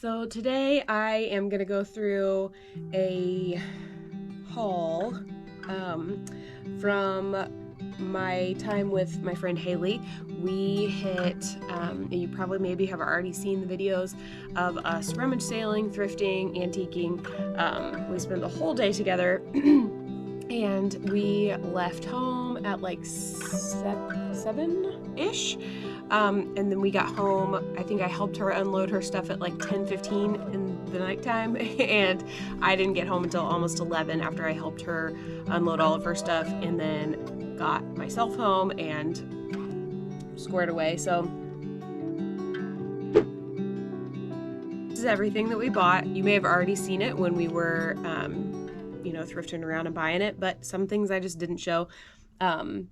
So today I am going to go through a haul from my time with my friend Haley. We hit, you probably maybe have already seen the videos of us rummage sailing, thrifting, antiquing. We spent the whole day together and we left home at like 7-ish. And then we got home. I think I helped her unload her stuff at like 10:15 in the nighttime, and I didn't get home until almost 11 after I helped her unload all of her stuff, and then got myself home and squared away. So this is everything that we bought. You may have already seen it when we were, thrifting around and buying it, but some things I just didn't show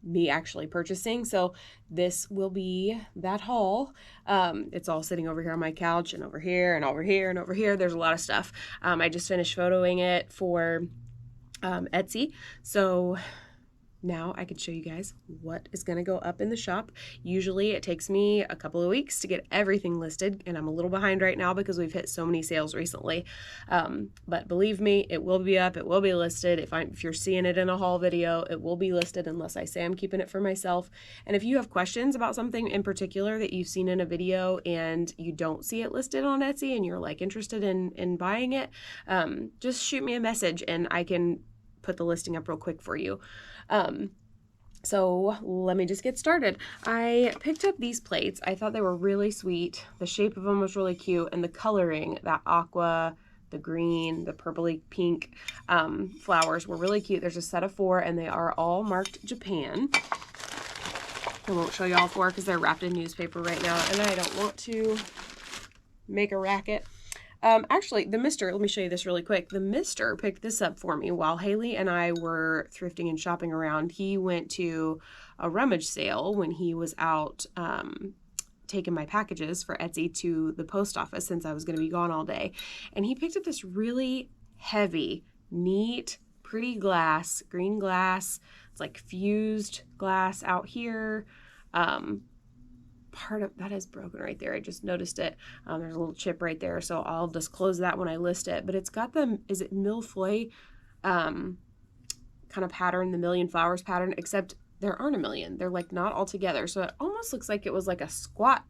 me actually purchasing. So this will be that haul. It's all sitting over here on my couch and over here and over here and over here. There's a lot of stuff. I just finished photoing it for Etsy. So now I can show you guys what is going to go up in the shop. Usually it takes me a couple of weeks to get everything listed, and I'm a little behind right now because we've hit so many sales recently. But believe me, it will be up, it will be listed. If you're seeing it in a haul video, it will be listed unless I say I'm keeping it for myself. And if you have questions about something in particular that you've seen in a video and you don't see it listed on Etsy and you're like interested in buying it, just shoot me a message and I can put the listing up real quick for you. So let me just get started. I picked up these plates. I thought they were really sweet. The shape of them was really cute, and the coloring, that aqua, the green, the purpley pink flowers were really cute. There's a set of 4, and they are all marked Japan. I won't show you all 4 because they're wrapped in newspaper right now, and I don't want to make a racket. Actually, the mister, let me show you this really quick. The mister picked this up for me while Haley and I were thrifting and shopping around. He went to a rummage sale when he was out taking my packages for Etsy to the post office since I was going to be gone all day. And he picked up this really heavy, neat, pretty glass, green glass. It's like fused glass out here. Part of that is broken right there. I just noticed it. There's a little chip right there, so I'll disclose that when I list it. But it's got the, is it millefeuille kind of pattern, the million flowers pattern, except there aren't a million. They're like not all together. So it almost looks like it was like a squat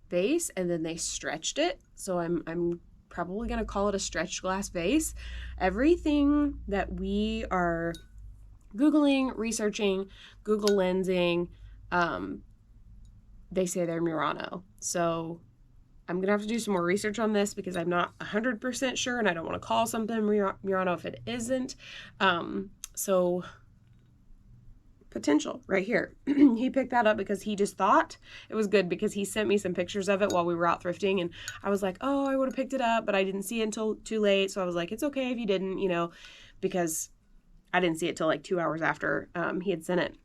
vase and then they stretched it. So I'm probably going to call it a stretched glass vase. Everything that we are Googling, researching, Google lensing, they say they're Murano. So I'm going to have to do some more research on this because I'm not 100% sure and I don't want to call something Murano if it isn't. So potential right here. He picked that up because he just thought it was good because he sent me some pictures of it while we were out thrifting, and I was like, oh, I would have picked it up, but I didn't see it until too late. So I was like, it's okay if you didn't, because I didn't see it till like 2 hours after he had sent it.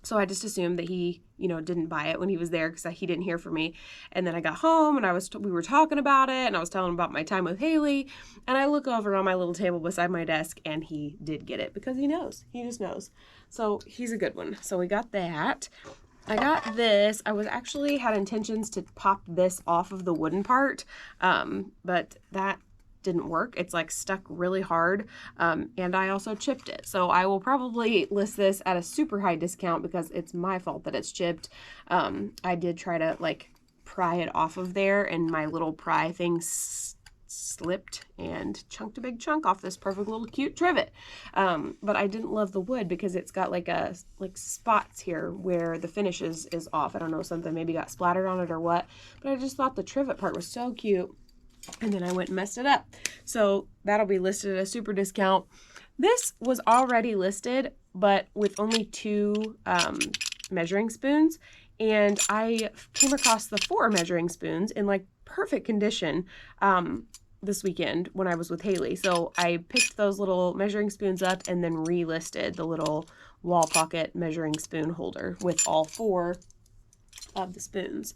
So I just assumed that he, didn't buy it when he was there because he didn't hear from me. And then I got home and we were talking about it and I was telling him about my time with Haley. And I look over on my little table beside my desk and he did get it because he knows. He just knows. So he's a good one. So we got that. I got this. I had intentions to pop this off of the wooden part, but that didn't work. It's like stuck really hard, and I also chipped it. So I will probably list this at a super high discount because it's my fault that it's chipped. I did try to like pry it off of there, and my little pry thing slipped and chunked a big chunk off this perfect little cute trivet. But I didn't love the wood because it's got like spots here where the finish is off. I don't know, something maybe got splattered on it or what, but I just thought the trivet part was so cute. And then I went and messed it up. So that'll be listed at a super discount. This was already listed, but with only 2 measuring spoons. And I came across the 4 measuring spoons in like perfect condition this weekend when I was with Haley. So I picked those little measuring spoons up and then relisted the little wall pocket measuring spoon holder with all 4 of the spoons.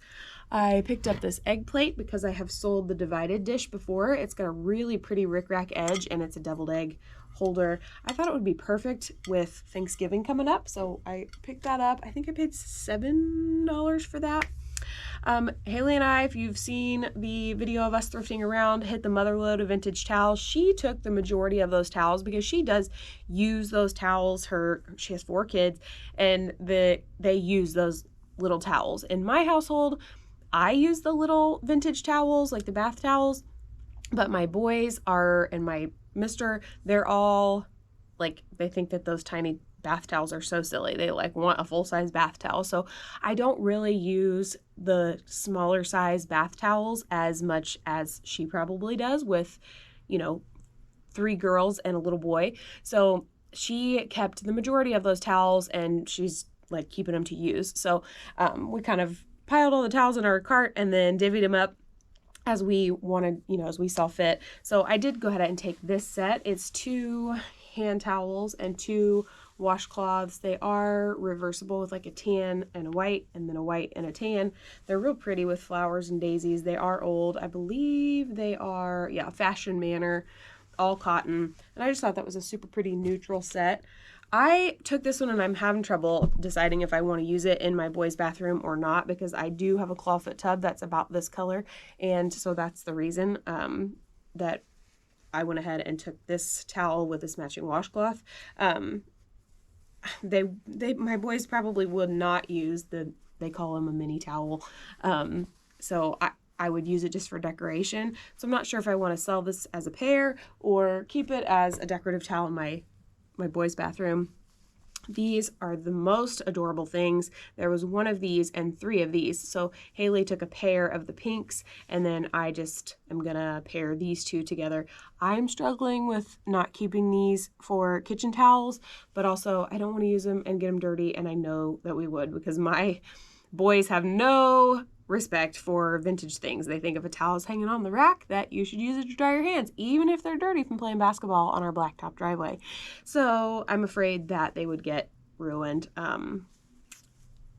I picked up this egg plate because I have sold the divided dish before. It's got a really pretty rickrack edge and it's a deviled egg holder. I thought it would be perfect with Thanksgiving coming up, so I picked that up. I think I paid $7 for that. Haley and I, if you've seen the video of us thrifting around, hit the mother load of vintage towels. She took the majority of those towels because she does use those towels. She has 4 kids, and they use those little towels. In my household, I use the little vintage towels, like the bath towels, but my boys and my mister, they're all like, they think that those tiny bath towels are so silly. They like want a full-size bath towel. So I don't really use the smaller size bath towels as much as she probably does with, 3 girls and a little boy. So she kept the majority of those towels, and she's like keeping them to use. So we kind of piled all the towels in our cart and then divvied them up as we wanted, as we saw fit. So I did go ahead and take this set. It's 2 hand towels and 2 washcloths. They are reversible with like a tan and a white, and then a white and a tan. They're real pretty with flowers and daisies. They are old. I believe they are, Fashion Manor, all cotton. And I just thought that was a super pretty neutral set. I took this one and I'm having trouble deciding if I want to use it in my boys' bathroom or not, because I do have a clawfoot tub that's about this color. And so that's the reason that I went ahead and took this towel with this matching washcloth. My boys probably would not use they call them a mini towel. So I would use it just for decoration. So I'm not sure if I want to sell this as a pair or keep it as a decorative towel in my boys' bathroom. These are the most adorable things. There was 1 of these and 3 of these. So Haley took a pair of the pinks, and then I just am gonna pair these 2 together. I'm struggling with not keeping these for kitchen towels, but also I don't want to use them and get them dirty, and I know that we would, because my boys have no respect for vintage things. They think if a towel is hanging on the rack that you should use it to dry your hands, even if they're dirty from playing basketball on our blacktop driveway. So I'm afraid that they would get ruined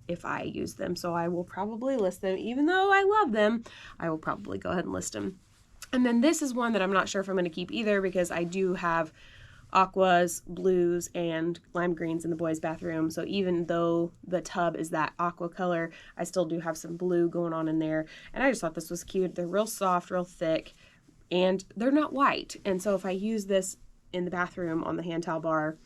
if I use them. So I will probably list them. Even though I love them, I will probably go ahead and list them. And then this is one that I'm not sure if I'm going to keep either, because I do have aquas, blues, and lime greens in the boys' bathroom. So even though the tub is that aqua color, I still do have some blue going on in there. And I just thought this was cute. They're real soft, real thick, and they're not white. And so if I use this in the bathroom on the hand towel bar,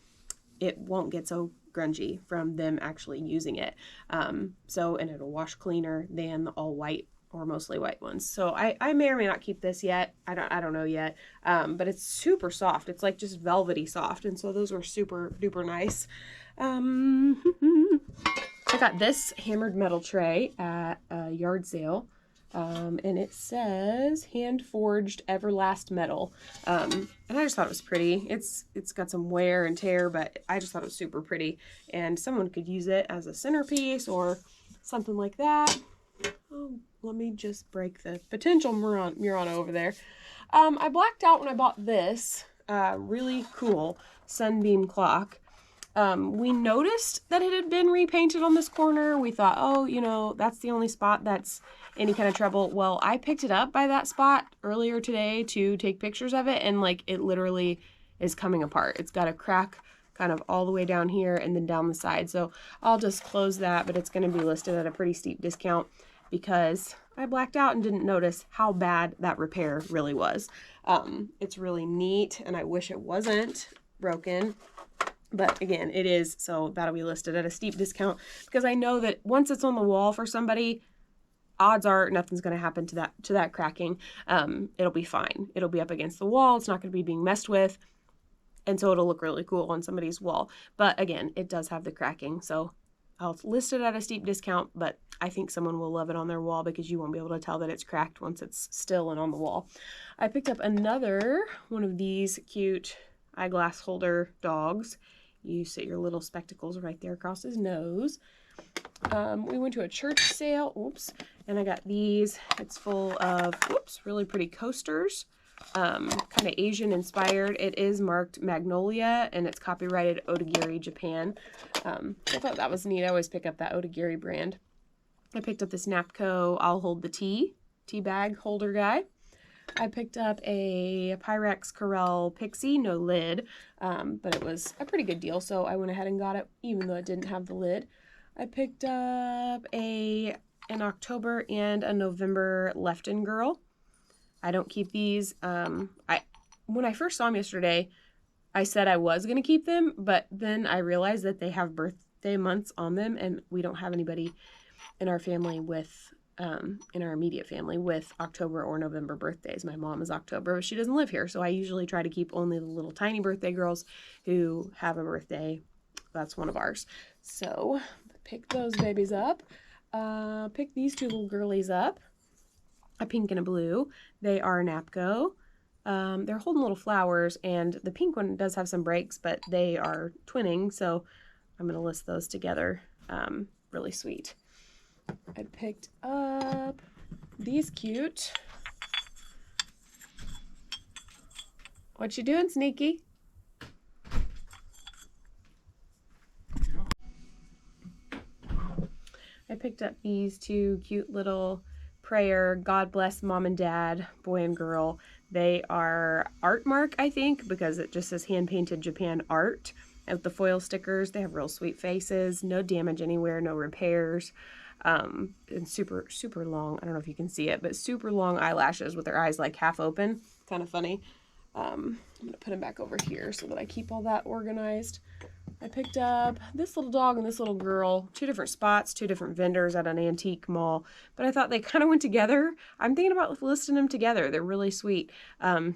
it won't get so grungy from them actually using it. And it'll wash cleaner than the all white or mostly white ones. So I may or may not keep this yet. I don't know yet. But it's super soft. It's like just velvety soft. And so those were super duper nice. I got this hammered metal tray at a yard sale. And it says hand forged Everlast metal. And I just thought it was pretty. It's got some wear and tear, but I just thought it was super pretty. And someone could use it as a centerpiece or something like that. Oh, let me just break the potential Murano over there. I blacked out when I bought this really cool sunbeam clock. We noticed that it had been repainted on this corner. We thought, oh, that's the only spot that's any kind of trouble. Well, I picked it up by that spot earlier today to take pictures of it, and like it literally is coming apart. It's got a crack kind of all the way down here and then down the side. So I'll just close that, but it's going to be listed at a pretty steep discount because I blacked out and didn't notice how bad that repair really was. It's really neat, and I wish it wasn't broken. But again, it is, so that'll be listed at a steep discount because I know that once it's on the wall for somebody, odds are nothing's going to happen to that cracking. It'll be fine. It'll be up against the wall. It's not going to be being messed with. And so it'll look really cool on somebody's wall. But again, it does have the cracking. So I'll list it at a steep discount, but I think someone will love it on their wall because you won't be able to tell that it's cracked once it's still and on the wall. I picked up another one of these cute eyeglass holder dogs. You sit your little spectacles right there across his nose. We went to a church sale, and I got these. It's full of, really pretty coasters, kind of Asian inspired. It is marked Magnolia, and it's copyrighted Otagiri, Japan. I thought that was neat. I always pick up that Otagiri brand. I picked up this Napco I'll Hold the Tea bag holder guy. I picked up a Pyrex Corel Pixie, no lid, but it was a pretty good deal, so I went ahead and got it, even though it didn't have the lid. I picked up a an October and a November Lefton girl. I don't keep these. When I first saw them yesterday, I said I was going to keep them, but then I realized that they have birthday months on them, and we don't have anybody in our family with, in our immediate family with October or November birthdays. My mom is October, but she doesn't live here, so I usually try to keep only the little tiny birthday girls who have a birthday. That's one of ours. So pick those babies up. Pick these two little girlies up, a pink and a blue. They are Napco. They're holding little flowers, and the pink one does have some breaks, but they are twinning, so I'm going to list those together. Really sweet. I picked up these cute. What you doing, Sneaky? I picked up these two cute little prayer, God bless mom and dad, boy and girl. They are Art Mark, I think, because it just says hand painted Japan art. And with the foil stickers, they have real sweet faces, no damage anywhere, no repairs, and super, super long. I don't know if you can see it, but super long eyelashes with their eyes like half open. Kind of funny. I'm going to put them back over here so that I keep all that organized. I picked up this little dog and this little girl, 2 different spots, 2 different vendors at an antique mall, but I thought they kind of went together. I'm thinking about listing them together. They're really sweet.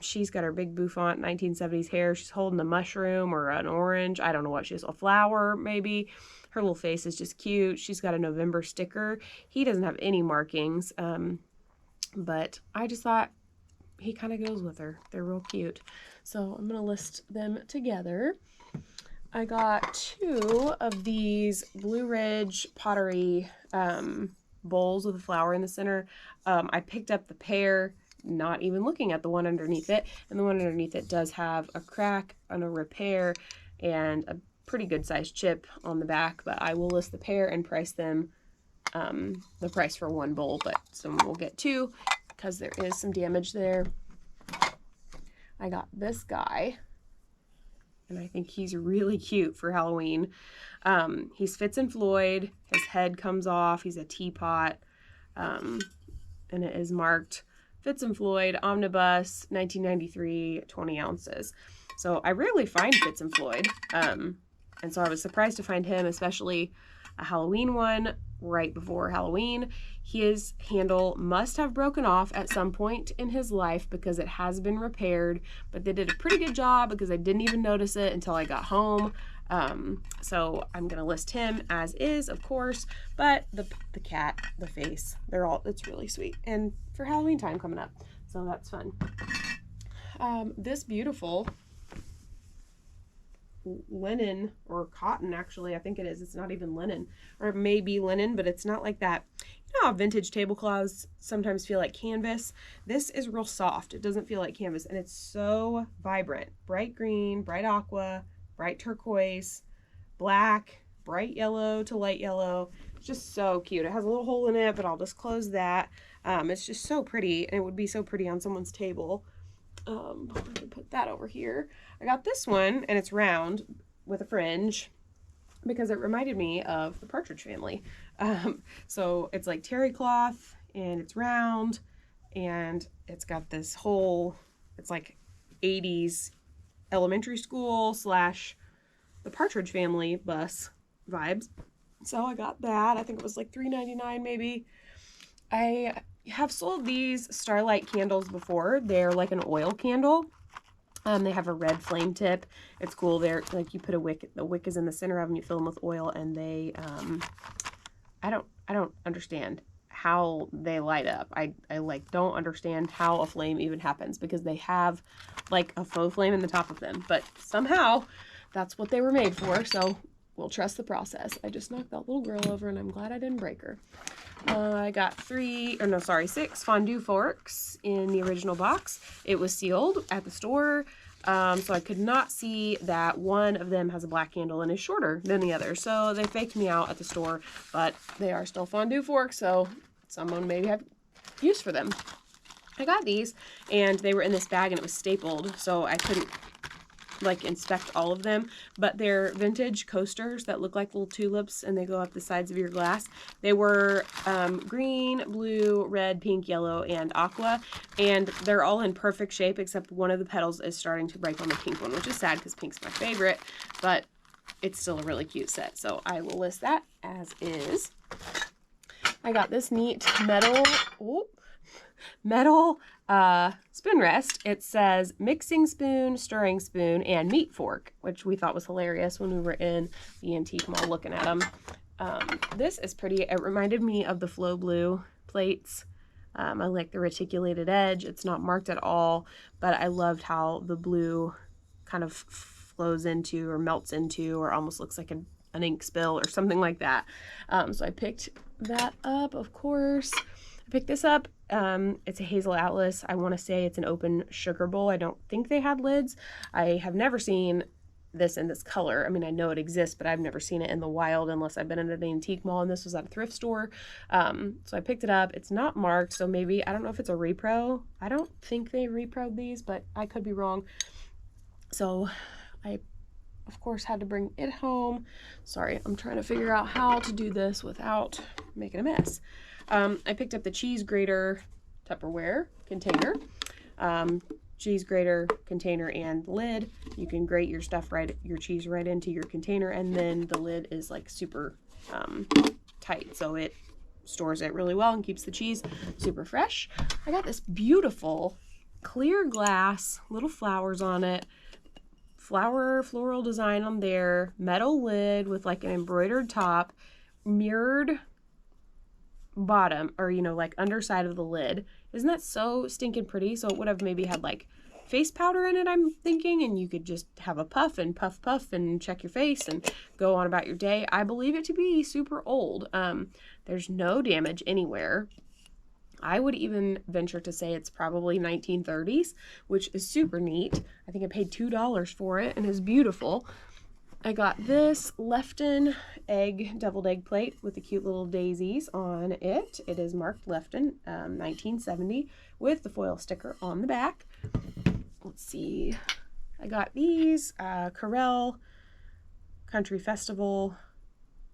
She's got her big bouffant 1970s hair. She's holding a mushroom or an orange. I don't know what she is, a flower maybe. Her little face is just cute. She's got a November sticker. He doesn't have any markings, but I just thought he kind of goes with her. They're real cute. So I'm going to list them together. I got 2 of these Blue Ridge pottery bowls with a flower in the center. I picked up the pair, not even looking at the one underneath it, and the one underneath it does have a crack and a repair and a pretty good sized chip on the back, but I will list the pair and price them the price for one bowl, but someone will get 2 because there is some damage there. I got this guy, and I think he's really cute for Halloween. He's Fitz and Floyd. His head comes off. He's a teapot, and it is marked Fitz and Floyd Omnibus 1993 20 ounces. So I rarely find Fitz and Floyd, and so I was surprised to find him, especially a Halloween one right before Halloween. His handle must have broken off at some point in his life because it has been repaired, but they did a pretty good job because I didn't even notice it until I got home. So I'm going to list him as is, of course, but the cat, the face, it's really sweet. And for Halloween time coming up, so that's fun. This beautiful linen, or cotton actually, I think it is. It's not even linen, or it may be linen, but it's not like that. You know how vintage tablecloths sometimes feel like canvas? This is real soft. It doesn't feel like canvas, and it's so vibrant. Bright green, bright aqua, bright turquoise, black, bright yellow to light yellow. It's just so cute. It has a little hole in it, but I'll just close that. It's just so pretty, and it would be so pretty on someone's table. I can put that over here. I got this one, and it's round with a fringe because it reminded me of the Partridge Family. So it's like terry cloth, and it's round, and it's got this whole, it's like 80s elementary school / the Partridge Family bus vibes. So I got that. I think it was like $3.99 maybe. I have sold these Starlight candles before. They're like an oil candle. They have a red flame tip. It's cool. They're like, you put a wick, the wick is in the center of them, you fill them with oil, and they, I don't understand how they light up. I like don't understand how a flame even happens, because they have like a faux flame in the top of them, but somehow that's what they were made for. So we'll trust the process. I just knocked that little girl over, and I'm glad I didn't break her. I got 6 fondue forks in the original box. It was sealed at the store, so I could not see that one of them has a black handle and is shorter than the other. So they faked me out at the store, but they are still fondue forks, so someone maybe have use for them. I got these, and they were in this bag, and it was stapled, so I couldn't like inspect all of them, but they're vintage coasters that look like little tulips and they go up the sides of your glass. They were green, blue, red, pink, yellow, and aqua, and they're all in perfect shape except one of the petals is starting to break on the pink one, which is sad because pink's my favorite, but it's still a really cute set, so I will list that as is. I got this neat metal spoon rest. It says mixing spoon, stirring spoon, and meat fork, which we thought was hilarious when we were in the antique mall looking at them. This is pretty. It reminded me of the Flow Blue plates. I like the reticulated edge. It's not marked at all, but I loved how the blue kind of flows into or melts into or almost looks like an ink spill or something like that. So I picked that up, of course. I picked this up. It's a Hazel Atlas. I want to say it's an open sugar bowl. I don't think they had lids. I have never seen this in this color. I mean, I know it exists, but I've never seen it in the wild unless I've been in an antique mall, and this was at a thrift store. So I picked it up. It's not marked, so maybe, I don't know if it's a repro. I don't think they reproed these, but I could be wrong. So I, of course, had to bring it home. Sorry, I'm trying to figure out how to do this without making a mess. I picked up the cheese grater Tupperware container. Cheese grater container and lid. You can grate your stuff your cheese right into your container, and then the lid is like super tight, so it stores it really well and keeps the cheese super fresh. I got this beautiful clear glass, little flowers on it, floral design on there, metal lid with like an embroidered top, mirrored bottom, or you know, like underside of the lid. Isn't that so stinking pretty? So it would have maybe had like face powder in it, I'm thinking, and you could just have a puff and puff and check your face and go on about your day. I believe it to be super old. There's no damage anywhere. I would even venture to say it's probably 1930s, which is super neat. I think I paid $2 for it and it's beautiful. I got this Lefton deviled egg plate with the cute little daisies on it. It is marked Lefton 1970 with the foil sticker on the back. Let's see. I got these Corel Country Festival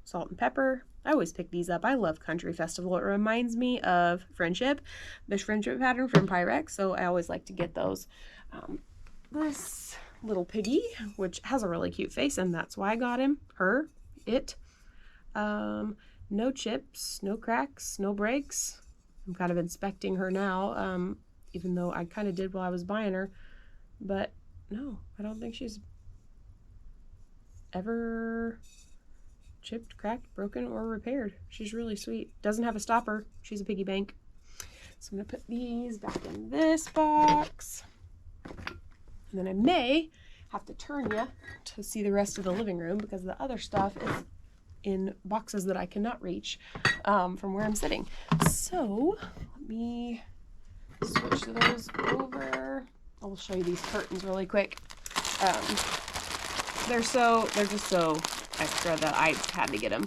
salt and pepper. I always pick these up. I love Country Festival. It reminds me of Friendship, the Friendship pattern from Pyrex, so I always like to get those. This little piggy, which has a really cute face, and that's why I got it. No chips, no cracks, no breaks. I'm kind of inspecting her now, even though I kind of did while I was buying her, but no, I don't think she's ever chipped, cracked, broken, or repaired. She's really sweet. Doesn't have a stopper. She's a piggy bank. So I'm gonna put these back in this box. And then I may have to turn you to see the rest of the living room because the other stuff is in boxes that I cannot reach from where I'm sitting. So let me switch those over. I'll show you these curtains really quick. They're just so extra that I had to get them.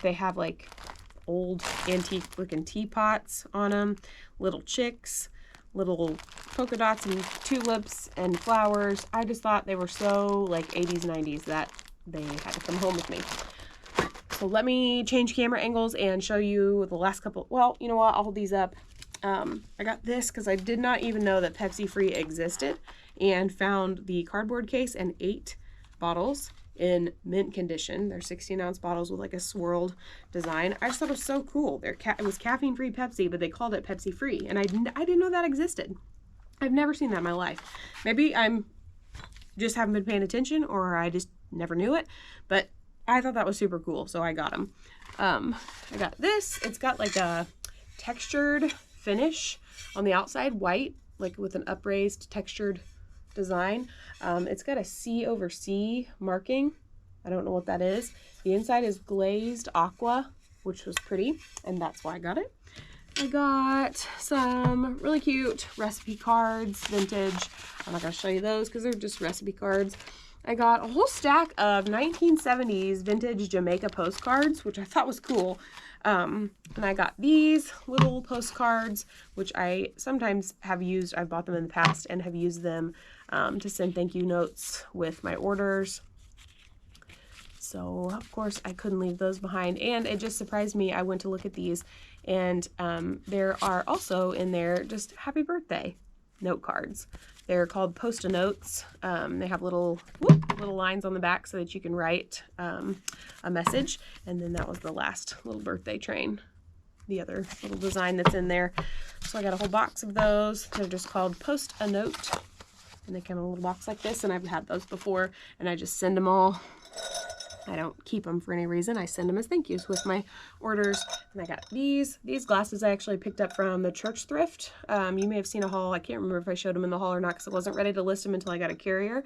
They have like old antique looking teapots on them, little chicks, little polka dots and tulips and flowers. I just thought they were so like 80s, 90s that they had to come home with me. So let me change camera angles and show you the last couple. Well, you know what? I'll hold these up. I got this because I did not even know that Pepsi Free existed, and found the cardboard case and 8 bottles in mint condition. They're 16-ounce bottles with like a swirled design. I just thought it was so cool. It was caffeine-free Pepsi, but they called it Pepsi Free, and I didn't know that existed. I've never seen that in my life. Maybe I'm just haven't been paying attention, or I just never knew it, but I thought that was super cool, so I got them. I got this. It's got like a textured finish on the outside, white, like with an upraised textured design. It's got a C over C marking. I don't know what that is. The inside is glazed aqua, which was pretty, and that's why I got it. I got some really cute recipe cards, vintage. I'm not going to show you those because they're just recipe cards. I got a whole stack of 1970s vintage Jamaica postcards, which I thought was cool. And I got these little postcards, which I sometimes have used. I've bought them in the past and have used them to send thank you notes with my orders. So of course I couldn't leave those behind, and it just surprised me. I went to look at these, and there are also in there just happy birthday note cards. They're called Post-a-Notes. They have little lines on the back so that you can write a message. And then that was the last little birthday train, the other little design that's in there. So I got a whole box of those. They're just called Post-a-Note, and they come in a little box like this, and I've had those before, and I just send them all. I don't keep them for any reason. I send them as thank yous with my orders. And I got these glasses I actually picked up from the church thrift. You may have seen a haul. I can't remember if I showed them in the haul or not because I wasn't ready to list them until I got a carrier.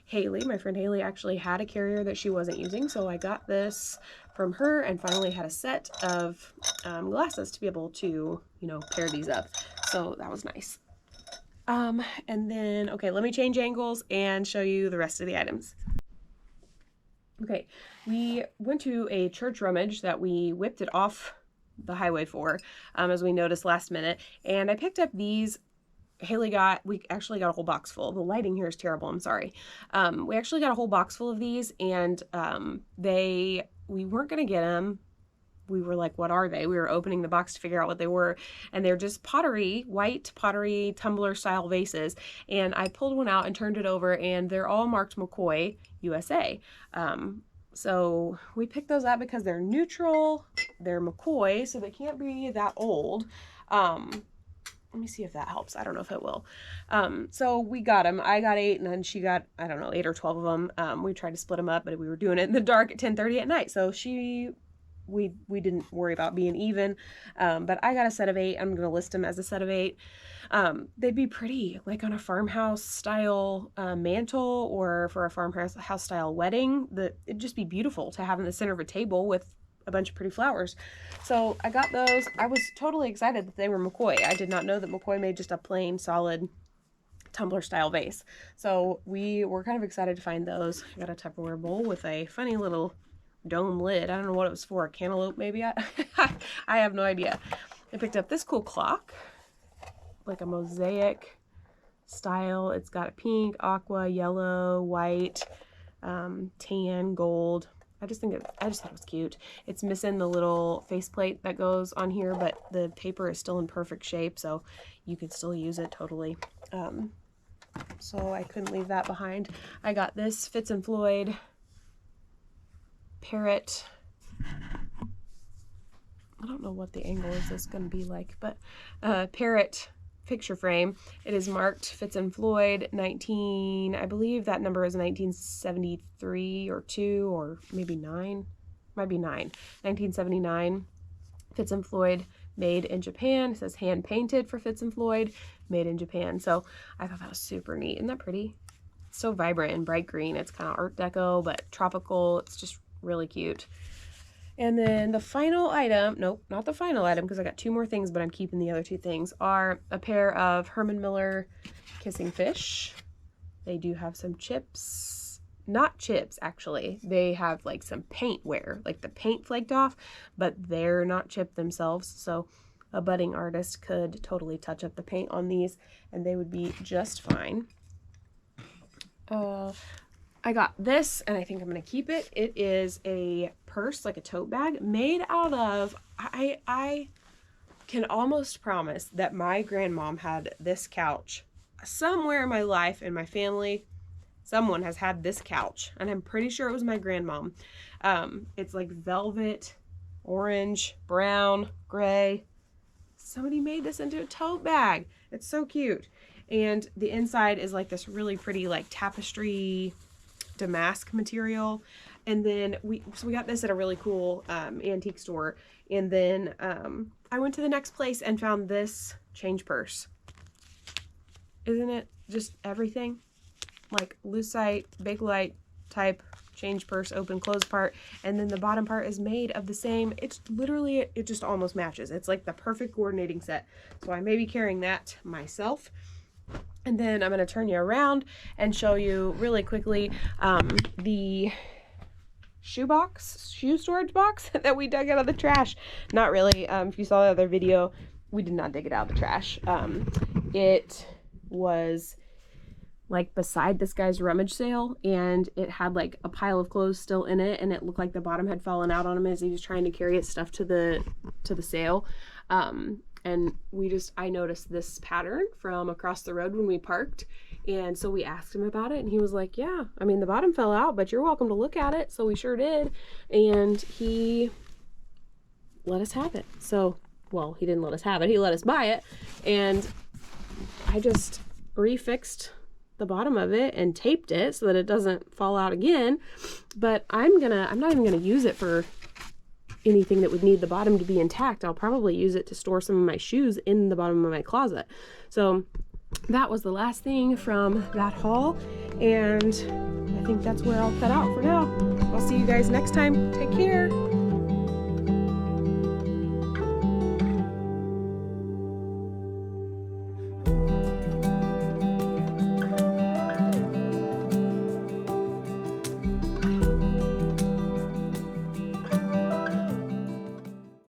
Haley, my friend Haley, actually had a carrier that she wasn't using, so I got this from her and finally had a set of glasses to be able to, you know, pair these up. So that was nice. And then, okay, let me change angles and show you the rest of the items. Okay, we went to a church rummage that we whipped it off the highway for, as we noticed last minute, and I picked up these. We actually got a whole box full. The lighting here is terrible, I'm sorry. We actually got a whole box full of these, and we weren't going to get them. We were like, what are they? We were opening the box to figure out what they were, and they're just pottery, white pottery tumbler style vases, and I pulled one out and turned it over, and they're all marked McCoy, USA. So we picked those up because they're neutral, they're McCoy, so they can't be that old. Let me see if that helps. I don't know if it will. So we got them. I got 8, and then she got, I don't know, 8 or 12 of them. We tried to split them up, but we were doing it in the dark at 10:30 at night, so we didn't worry about being even, but I got a set of 8. I'm going to list them as a set of 8. They'd be pretty, like on a farmhouse style mantle, or for a farmhouse style wedding. It'd just be beautiful to have in the center of a table with a bunch of pretty flowers. So I got those. I was totally excited that they were McCoy. I did not know that McCoy made just a plain solid tumbler style vase. So we were kind of excited to find those. I got a Tupperware bowl with a funny little dome lid. I don't know what it was for. A cantaloupe maybe? I have no idea. I picked up this cool clock, like a mosaic style. It's got a pink, aqua, yellow, white, tan, gold. I just thought it was cute. It's missing the little faceplate that goes on here, but the paper is still in perfect shape, so you could still use it totally. So I couldn't leave that behind. I got this Fitz and Floyd parrot. I don't know what the angle is this going to be like, but parrot picture frame. It is marked Fitz and Floyd 19, I believe that number is 1973 or 2 or maybe 9. Might be 9. 1979. Fitz and Floyd made in Japan. It says hand painted for Fitz and Floyd, made in Japan. So I thought that was super neat. Isn't that pretty? It's so vibrant and bright green. It's kind of art deco, but tropical. It's just really cute. And then the final item, nope, not the final item because I got 2 more things, but I'm keeping the other 2 things, are a pair of Herman Miller Kissing Fish. They do have some chips. Not chips, actually. They have like some paint wear, like the paint flaked off, but they're not chipped themselves. So a budding artist could totally touch up the paint on these and they would be just fine. I got this, and I think I'm going to keep it. It is a purse, like a tote bag, made out of, I can almost promise that my grandmom had this couch somewhere in my life, in my family. Someone has had this couch, and I'm pretty sure it was my grandmom. It's like velvet, orange, brown, gray. Somebody made this into a tote bag. It's so cute. And the inside is like this really pretty, like tapestry damask material. And then we got this at a really cool antique store. And then I went to the next place and found this change purse. Isn't it just everything? Like lucite, bakelite type change purse, open close part, and then the bottom part is made of the same. It's literally, it just almost matches. It's like the perfect coordinating set. So I may be carrying that myself. And then I'm going to turn you around and show you really quickly the shoe storage box that we dug out of the trash. Not really. If you saw the other video, we did not dig it out of the trash. It was like beside this guy's rummage sale, and it had like a pile of clothes still in it, and it looked like the bottom had fallen out on him as he was trying to carry his stuff to the sale. And I noticed this pattern from across the road when we parked. And so we asked him about it, and he was like, yeah, I mean, the bottom fell out, but you're welcome to look at it. So we sure did. And he let us have it. So, well, he didn't let us have it. He let us buy it. And I just refixed the bottom of it and taped it so that it doesn't fall out again. But I'm not even gonna use it for anything that would need the bottom to be intact. I'll probably use it to store some of my shoes in the bottom of my closet. So that was the last thing from that haul, and I think that's where I'll cut out for now. I'll see you guys next time. Take care.